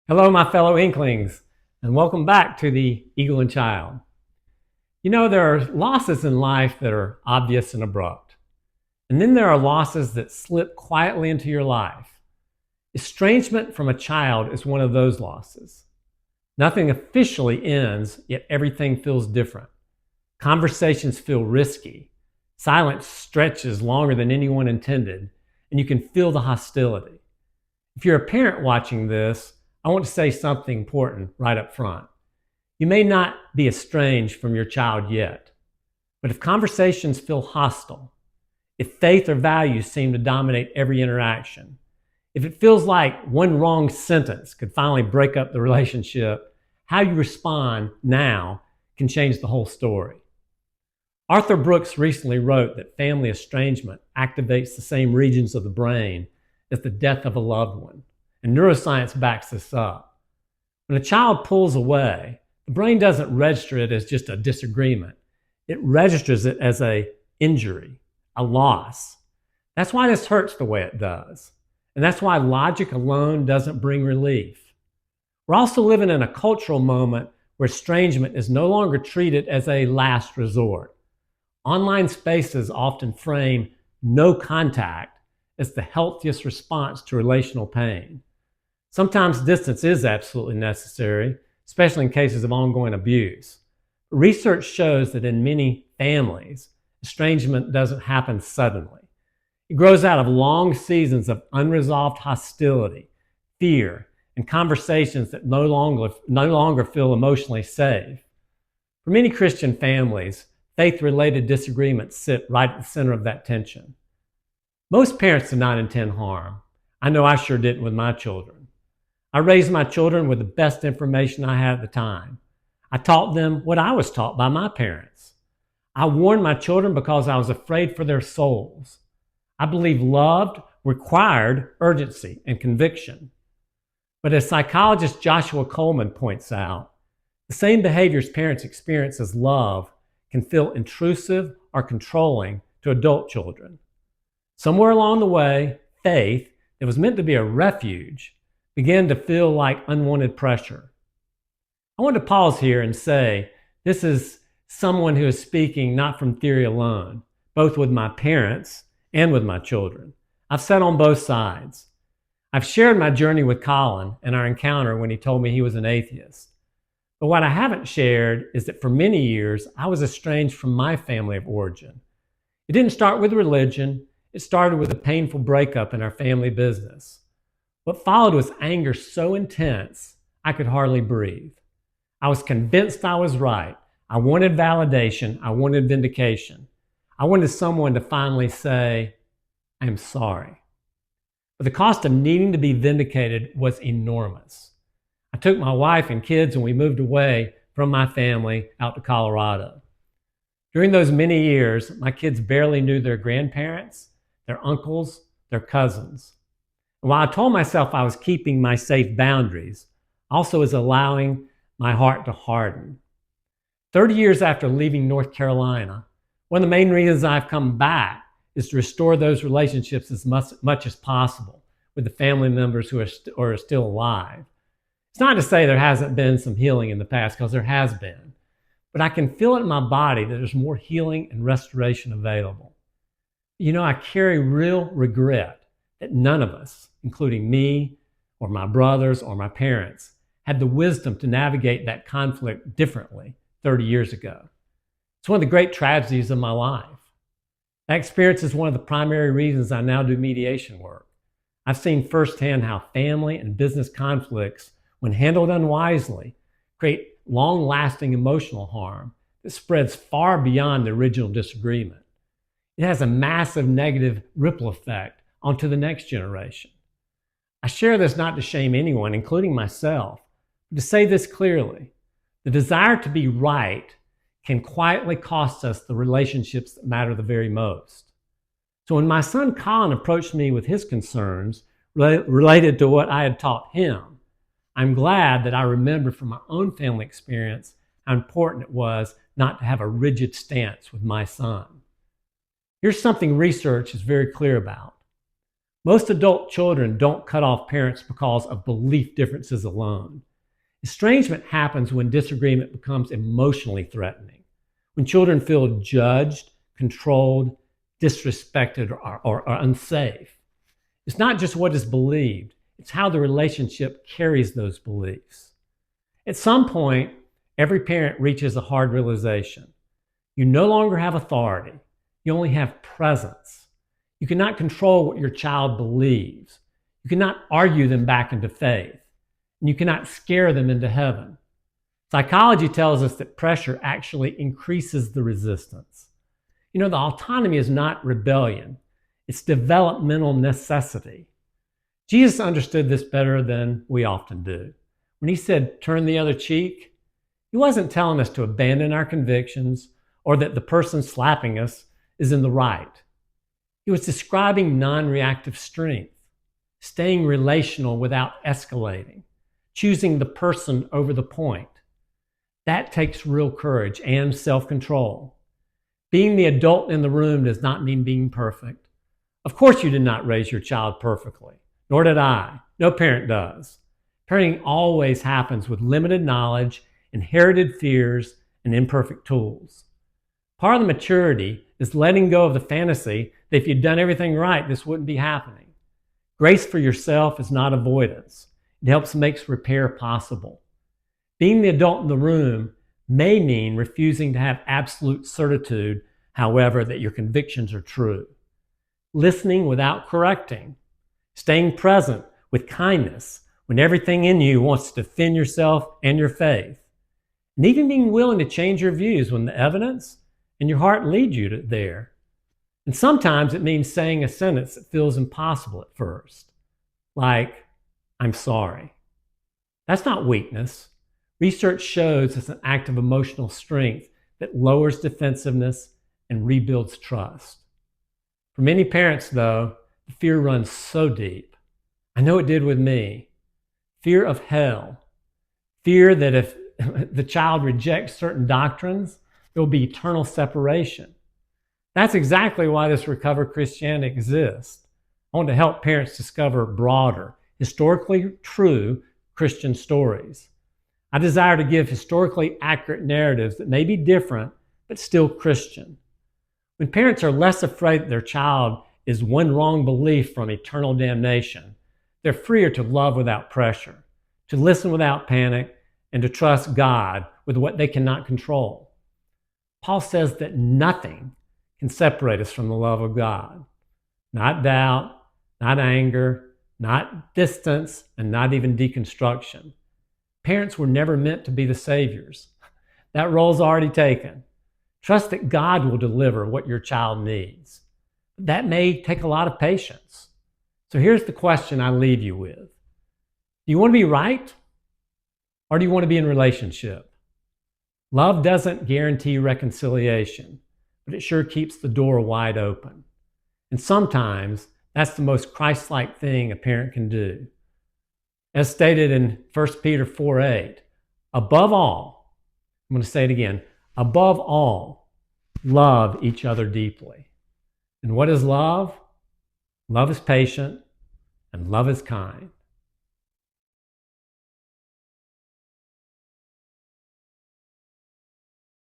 Hello, my fellow Inklings, and welcome back to the Eagle and Child. You know, there are losses in life that are obvious and abrupt, and then there are losses that slip quietly into your life. Estrangement from a child is one of those losses. Nothing officially ends, yet everything feels different. Conversations feel risky. Silence stretches longer than anyone intended, and you can feel the hostility. If you're a parent watching this, I want to say something important right up front. You may not be estranged from your child yet, but if conversations feel hostile, if faith or values seem to dominate every interaction, if it feels like one wrong sentence could finally break up the relationship, how you respond now can change the whole story. Arthur Brooks recently wrote that family estrangement activates the same regions of the brain as the death of a loved one. And neuroscience backs this up. When a child pulls away, the brain doesn't register it as just a disagreement. It registers it as an injury, a loss. That's why this hurts the way it does. And that's why logic alone doesn't bring relief. We're also living in a cultural moment where estrangement is no longer treated as a last resort. Online spaces often frame no contact as the healthiest response to relational pain. Sometimes distance is absolutely necessary, especially in cases of ongoing abuse. Research shows that in many families, estrangement doesn't happen suddenly. It grows out of long seasons of unresolved hostility, fear, and conversations that no longer feel emotionally safe. For many Christian families, faith-related disagreements sit right at the center of that tension. Most parents do not intend harm. I know I sure didn't with my children. I raised my children with the best information I had at the time. I taught them what I was taught by my parents. I warned my children because I was afraid for their souls. I believe love required urgency and conviction. But as psychologist Joshua Coleman points out, the same behaviors parents experience as love can feel intrusive or controlling to adult children. Somewhere along the way, faith, that was meant to be a refuge, began to feel like unwanted pressure. I want to pause here and say this is someone who is speaking not from theory alone, both with my parents and with my children. I've sat on both sides. I've shared my journey with Colin and our encounter when he told me he was an atheist. But what I haven't shared is that for many years, I was estranged from my family of origin. It didn't start with religion. It started with a painful breakup in our family business. What followed was anger so intense, I could hardly breathe. I was convinced I was right. I wanted validation. I wanted vindication. I wanted someone to finally say, I'm sorry. But the cost of needing to be vindicated was enormous. I took my wife and kids and we moved away from my family out to Colorado. During those many years, my kids barely knew their grandparents, their uncles, their cousins. While I told myself I was keeping my safe boundaries, I also was allowing my heart to harden. 30 years after leaving North Carolina, one of the main reasons I've come back is to restore those relationships as much as possible with the family members who are still alive. It's not to say there hasn't been some healing in the past, because there has been, but I can feel it in my body that there's more healing and restoration available. You know, I carry real regret that none of us, including me or my brothers or my parents, had the wisdom to navigate that conflict differently 30 years ago. It's one of the great tragedies of my life. That experience is one of the primary reasons I now do mediation work. I've seen firsthand how family and business conflicts, when handled unwisely, create long-lasting emotional harm that spreads far beyond the original disagreement. It has a massive negative ripple effect onto the next generation. I share this not to shame anyone, including myself, but to say this clearly. The desire to be right can quietly cost us the relationships that matter the very most. So when my son Colin approached me with his concerns related to what I had taught him, I'm glad that I remembered from my own family experience how important it was not to have a rigid stance with my son. Here's something research is very clear about. Most adult children don't cut off parents because of belief differences alone. Estrangement happens when disagreement becomes emotionally threatening, when children feel judged, controlled, disrespected, or unsafe. It's not just what is believed, it's how the relationship carries those beliefs. At some point, every parent reaches a hard realization. You no longer have authority, you only have presence. You cannot control what your child believes. You cannot argue them back into faith. And you cannot scare them into heaven. Psychology tells us that pressure actually increases the resistance. You know, the autonomy is not rebellion. It's developmental necessity. Jesus understood this better than we often do. When he said, turn the other cheek, he wasn't telling us to abandon our convictions or that the person slapping us is in the right. He was describing non-reactive strength, staying relational without escalating, choosing the person over the point. That takes real courage and self-control. Being the adult in the room does not mean being perfect. Of course you did not raise your child perfectly, nor did I. No parent does. Parenting always happens with limited knowledge, inherited fears, and imperfect tools. Part of the maturity is letting go of the fantasy that if you'd done everything right, this wouldn't be happening. Grace for yourself is not avoidance. It helps make repair possible. Being the adult in the room may mean refusing to have absolute certitude, however, that your convictions are true. Listening without correcting. Staying present with kindness when everything in you wants to defend yourself and your faith. And even being willing to change your views when the evidence and your heart lead you there. And sometimes it means saying a sentence that feels impossible at first, like, I'm sorry. That's not weakness. Research shows it's an act of emotional strength that lowers defensiveness and rebuilds trust. For many parents, though, the fear runs so deep. I know it did with me. Fear of hell. Fear that if the child rejects certain doctrines, there will be eternal separation. That's exactly why this Recover Christianity exists. I want to help parents discover broader, historically true Christian stories. I desire to give historically accurate narratives that may be different, but still Christian. When parents are less afraid that their child is one wrong belief from eternal damnation, they're freer to love without pressure, to listen without panic, and to trust God with what they cannot control. Paul says that nothing can separate us from the love of God. Not doubt, not anger, not distance, and not even deconstruction. Parents were never meant to be the saviors. That role's already taken. Trust that God will deliver what your child needs. That may take a lot of patience. So here's the question I leave you with. Do you want to be right? Or do you want to be in relationship? Love doesn't guarantee reconciliation, but it sure keeps the door wide open. And sometimes that's the most Christ-like thing a parent can do. As stated in 1 Peter 4:8, above all, I'm going to say it again, above all, love each other deeply. And what is love? Love is patient and love is kind.